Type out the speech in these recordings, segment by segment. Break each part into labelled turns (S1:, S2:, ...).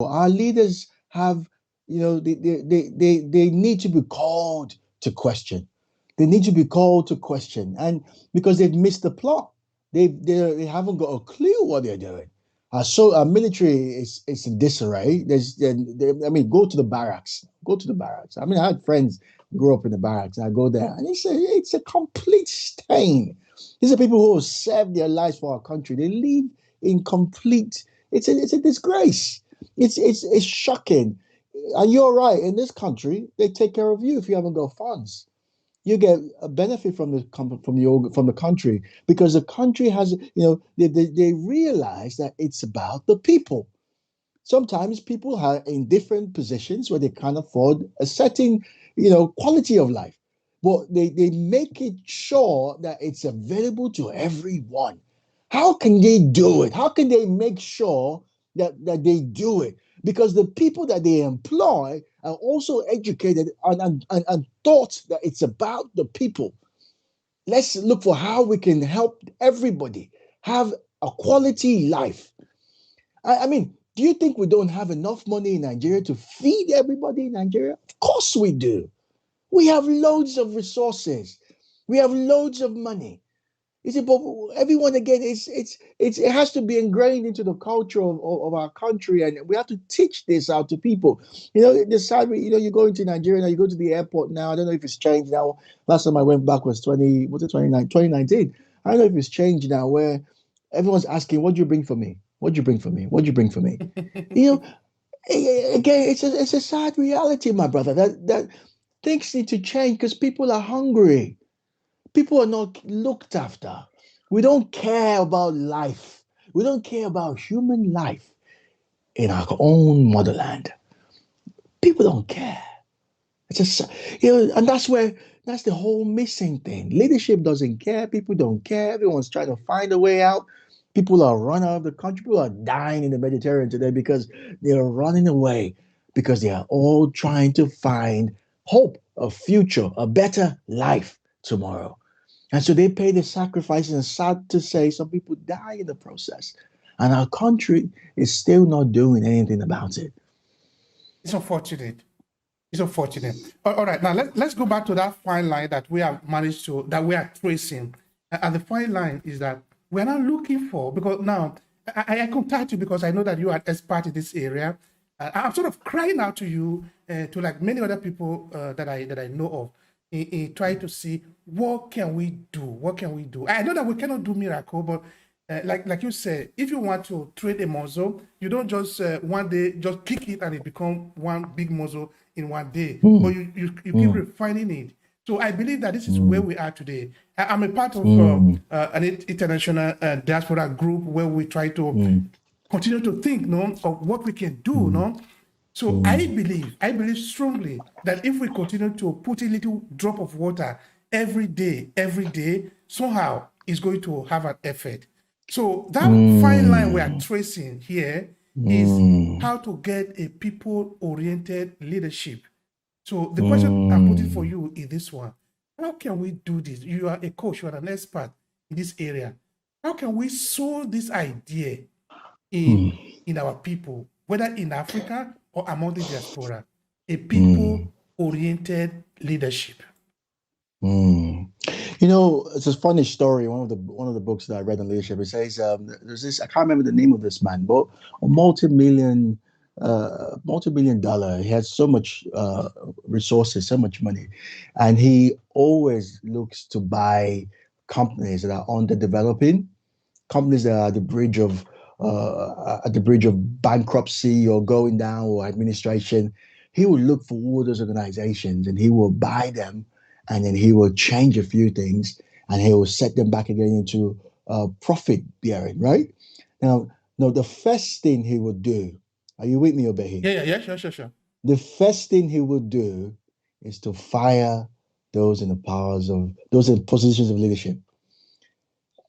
S1: Our leaders have, they need to be called to question. They need to be called to question, and because they've missed the plot, they haven't got a clue what they're doing. So our military is in disarray. I mean, go to the barracks. Go to the barracks. I mean, I had friends grow up in the barracks. I go there, and it's a complete stain. These are people who have served their lives for our country. They live in complete. It's a disgrace. It's shocking. And you're right. In this country, they take care of you if you haven't got funds. You get a benefit from the country because the country has, they realize that it's about the people. Sometimes people are in different positions where they can't afford a certain, quality of life, but they make it sure that it's available to everyone. How can they do it? How can they make sure that they do it? Because the people that they employ are also educated and taught that it's about the people. Let's look for how we can help everybody have a quality life. I mean, do you think we don't have enough money in Nigeria to feed everybody in Nigeria? Of course we do. We have loads of resources. We have loads of money. You see, but everyone again, it has to be ingrained into the culture of our country, and we have to teach this out to people. The sad, you go into Nigeria now, you go to the airport now. I don't know if it's changed now. Last time I went back was 2019. I don't know if it's changed now, where everyone's asking, "What do you bring for me? What do you bring for me? What do you bring for me?" You know, again, it's a sad reality, my brother. That things need to change because people are hungry. People are not looked after. We don't care about life. We don't care about human life in our own motherland. People don't care. It's just, and that's the whole missing thing. Leadership doesn't care. People don't care. Everyone's trying to find a way out. People are running out of the country. People are dying in the Mediterranean today because they are running away because they are all trying to find hope, a future, a better life tomorrow. And so they pay the sacrifices, and sad to say, some people die in the process. And our country is still not doing anything about it.
S2: It's unfortunate. It's unfortunate. All right, now let's go back to that fine line that we have managed to, that we are tracing. And the fine line is that we're not looking for, because now I contact you because I know that you are an expert in this area. I'm sort of crying out to you, to like many other people that I know of, in trying to see what can we do? What can we do? I know that we cannot do miracle, but like you said, if you want to train a muscle, you don't just one day just kick it and it become one big muscle in one day, but you keep refining it. So I believe that this is where we are today. I'm a part of an international diaspora group where we try to continue to think, of what we can do, So I believe strongly that if we continue to put a little drop of water every day, somehow it's going to have an effect. So that fine line we are tracing here is how to get a people-oriented leadership. So the question I'm putting for you is this one. How can we do this? You are a coach, you are an expert in this area. How can we sow this idea in our people, whether in Africa or among the diaspora? A people-oriented leadership.
S1: It's a funny story. One of the books that I read on leadership, it says there's this, I can't remember the name of this man, but a multi-million dollar. He has so much resources, so much money, and he always looks to buy companies that are underdeveloping, companies that are at the bridge of bankruptcy or going down or administration. He will look for all those organizations and he will buy them, and then he will change a few things and he will set them back again into profit bearing, right? Now, the first thing he would do, are you with me, Obehi?
S2: Yeah, sure.
S1: The first thing he would do is to fire those in those in positions of leadership.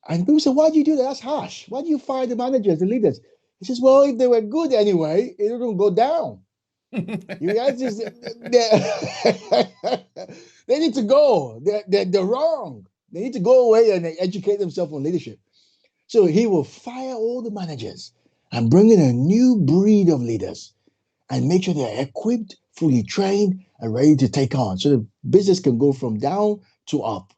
S1: And people say, why do you do that? That's harsh. Why do you fire the managers, the leaders? He says, well, if they were good anyway, it wouldn't go down. You guys just they need to go. They're wrong. They need to go away and educate themselves on leadership. So he will fire all the managers and bring in a new breed of leaders. and make sure they're equipped, fully trained, and ready to take on so the business can go from down to up.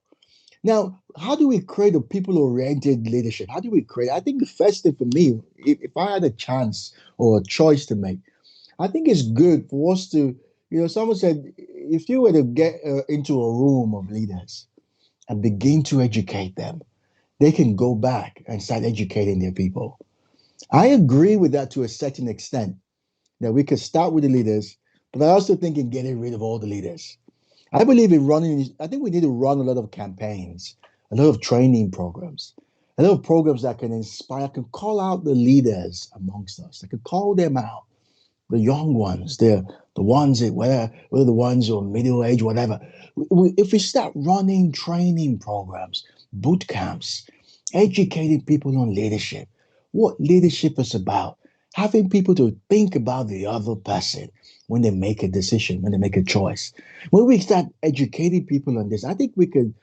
S1: Now, how do we create a people oriented leadership? How do we create? I think the first thing for me, if I had a chance or a choice to make, I think it's good for us to, someone said, if you were to get into a room of leaders and begin to educate them, they can go back and start educating their people. I agree with that to a certain extent, that we could start with the leaders, but I also think in getting rid of all the leaders. I believe in running, I think we need to run a lot of campaigns, a lot of training programs, a lot of programs that can inspire, can call out the leaders amongst us, that can call them out, the young ones, the ones that whether the ones who are middle age, whatever. If we start running training programs, boot camps, educating people on leadership, what leadership is about, having people to think about the other person when they make a decision, when they make a choice. When we start educating people on this, I think we can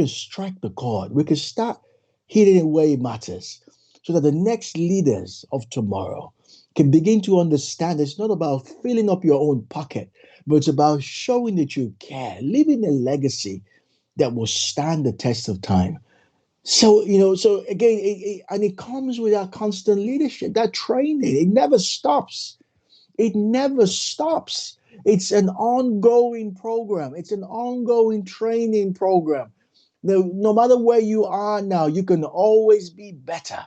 S1: strike the chord. We can start hitting it where it matters, so that the next leaders of tomorrow can begin to understand it's not about filling up your own pocket, but it's about showing that you care, leaving a legacy that will stand the test of time. So, so again, and it comes with that constant leadership, that training. It never stops. It never stops. It's an ongoing program. It's an ongoing training program. No matter where you are now, you can always be better.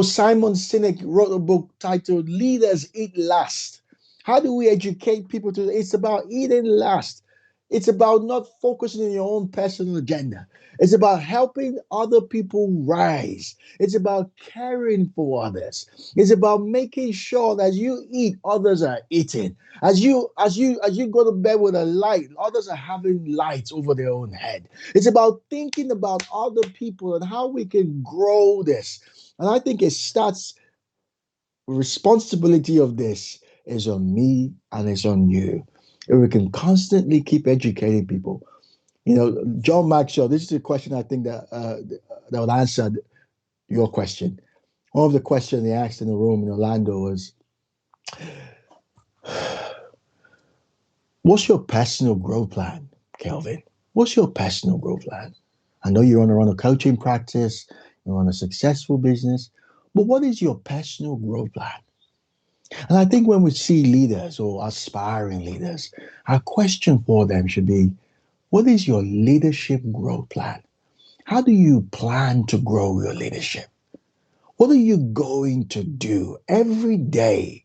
S1: Simon Sinek wrote a book titled Leaders Eat Last. How do we educate people to? It's about eating last. It's about not focusing on your own personal agenda. It's about helping other people rise. It's about caring for others. It's about making sure that as you eat, others are eating. As you go to bed with a light, others are having lights over their own head. It's about thinking about other people and how we can grow this. And I think it starts, responsibility of this is on me and it's on you. If we can constantly keep educating people. John Maxwell, this is a question I think that would answer your question. One of the questions they asked in the room in Orlando was, what's your personal growth plan, Kelvin? What's your personal growth plan? I know you want to run a coaching practice, you run a successful business, but what is your personal growth plan? And I think when we see leaders or aspiring leaders, our question for them should be, what is your leadership growth plan? How do you plan to grow your leadership? What are you going to do every day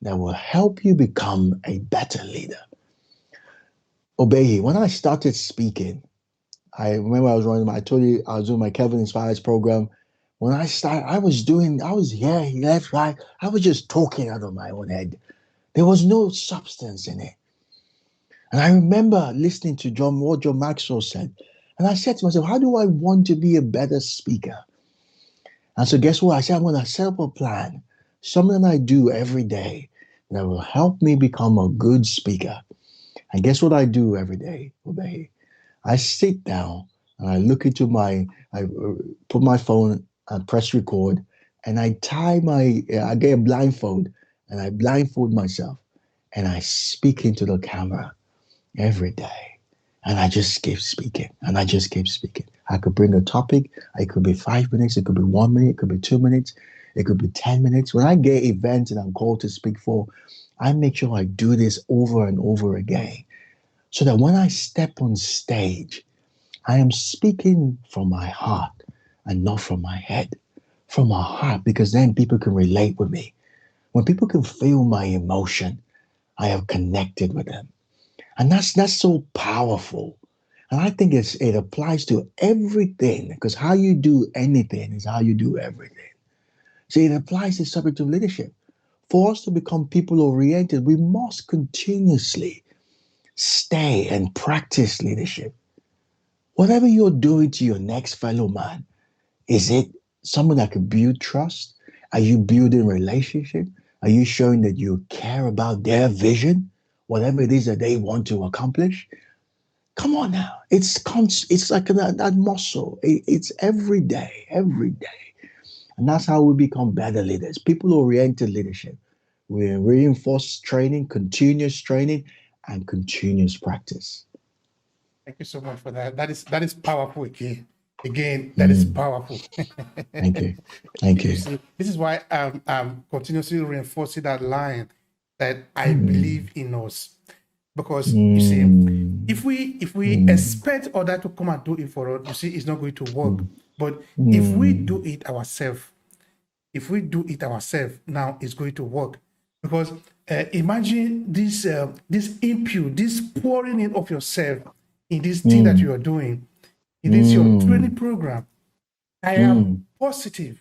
S1: that will help you become a better leader? Obey. When I started speaking, I remember I told you I was doing my Kevin Inspires program. When I started, I was here, left, right. I was just talking out of my own head. There was no substance in it. And I remember listening to what John Maxwell said. And I said to myself, how do I want to be a better speaker? And so guess what? I said, I'm going to set up a plan, something I do every day that will help me become a good speaker. And guess what I do every day? Obey. I sit down and I look into I put my phone and press record, and I get a blindfold and I blindfold myself and I speak into the camera every day. And I just keep speaking and I just keep speaking. I could bring a topic. It could be 5 minutes. It could be 1 minute. It could be 2 minutes. It could be 10 minutes. When I get events and I'm called to speak for, I make sure I do this over and over again so that when I step on stage, I am speaking from my heart and not from my head. From my heart, because then people can relate with me. When people can feel my emotion, I have connected with them. And that's so powerful. And I think it applies to everything, because how you do anything is how you do everything. So it applies to the subject of leadership. For us to become people oriented, we must continuously stay and practice leadership. Whatever you're doing to your next fellow man, is it someone that can build trust? Are you building relationship? Are you showing that you care about their vision, whatever it is that they want to accomplish? Come on now. It's like that muscle. It's every day, every day. And that's how we become better leaders, people oriented leadership. We reinforce training, continuous training, and continuous practice.
S2: Thank you so much for that. That is powerful again. Again, that is powerful.
S1: Thank you. Thank
S2: You
S1: you.
S2: see, this is why I'm continuously reinforcing that line that I believe in us. Because you see, if we expect other to come and do it for us, you see, it's not going to work. But if we do it ourselves, now it's going to work. Because imagine this input, this pouring in of yourself in this thing that you are doing. It is your training program. I am positive.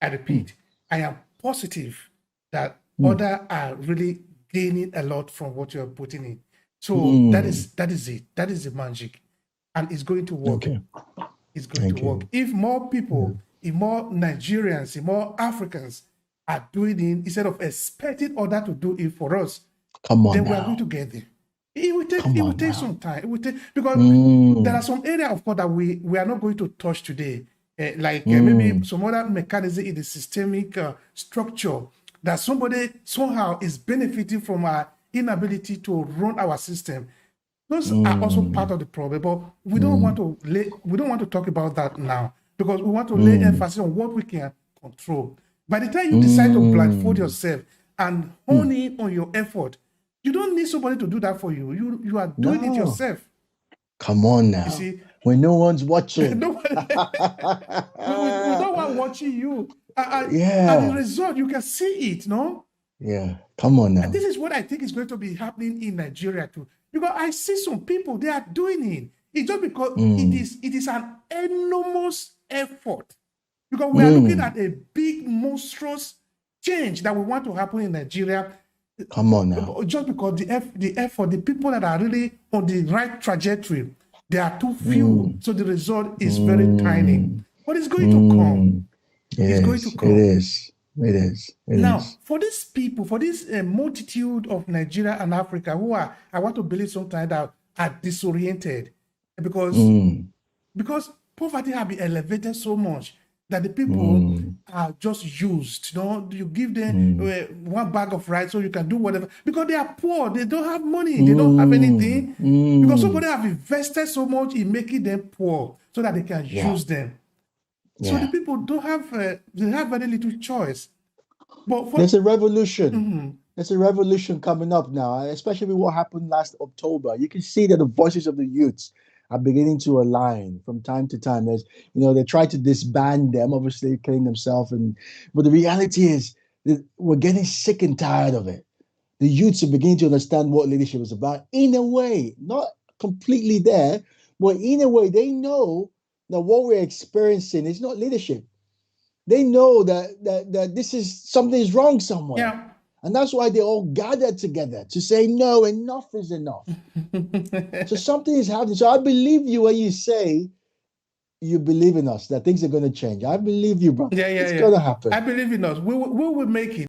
S2: I repeat, I am positive that others are really gaining a lot from what you are putting in. So that is it. That is the magic, and it's going to work.
S1: Okay.
S2: It's going to work. If more people, if more Nigerians, if more Africans are doing it instead of expecting others to do it for us,
S1: then
S2: we are going to get there. It will take some time. It will take, because there are some areas, of course, that we are not going to touch today. Maybe some other mechanism in the systemic structure that somebody somehow is benefiting from our inability to run our system. Those are also part of the problem, but we don't want to talk about that now, because we want to lay emphasis on what we can control. By the time you decide to blindfold yourself and hone in on your effort, you don't need somebody to do that for you. You are doing it yourself.
S1: Come on now.
S2: You see,
S1: when no one's watching.
S2: with no one watching you.
S1: Yeah.
S2: And the result, you can see it, no?
S1: Yeah. Come on now.
S2: And this is what I think is going to be happening in Nigeria too. Because I see some people, they are doing it. It's just because it is an enormous effort. Because we are looking at a big, monstrous change that we want to happen in Nigeria.
S1: Come on now.
S2: Just because the effort, the people that are really on the right trajectory, they are too few. So the result is very tiny. But it's going to come. It's going to come.
S1: It is.
S2: Now, for these people, for this multitude of Nigeria and Africa who are, I want to believe sometimes that are disoriented because poverty has been elevated so much that the people are just used. You know, you give them one bag of rice so you can do whatever, because they are poor. They don't have money. They don't have anything because somebody have invested so much in making them poor so that they can use them. So the people don't have, they have very little choice. But
S1: there's a revolution. There's a revolution coming up now, especially with what happened last October. You can see that the voices of the youths are beginning to align from time to time. There's, they try to disband them, obviously killing themselves. But the reality is that we're getting sick and tired of it. The youths are beginning to understand what leadership is about in a way, not completely there, but in a way they know that what we're experiencing is not leadership. They know that this is something is wrong somewhere.
S2: Yeah.
S1: And that's why they all gathered together to say, no, enough is enough. So something is happening. So I believe you when you say you believe in us, that things are going to change. I believe you, bro. It's going to happen.
S2: I believe in us. We will make it.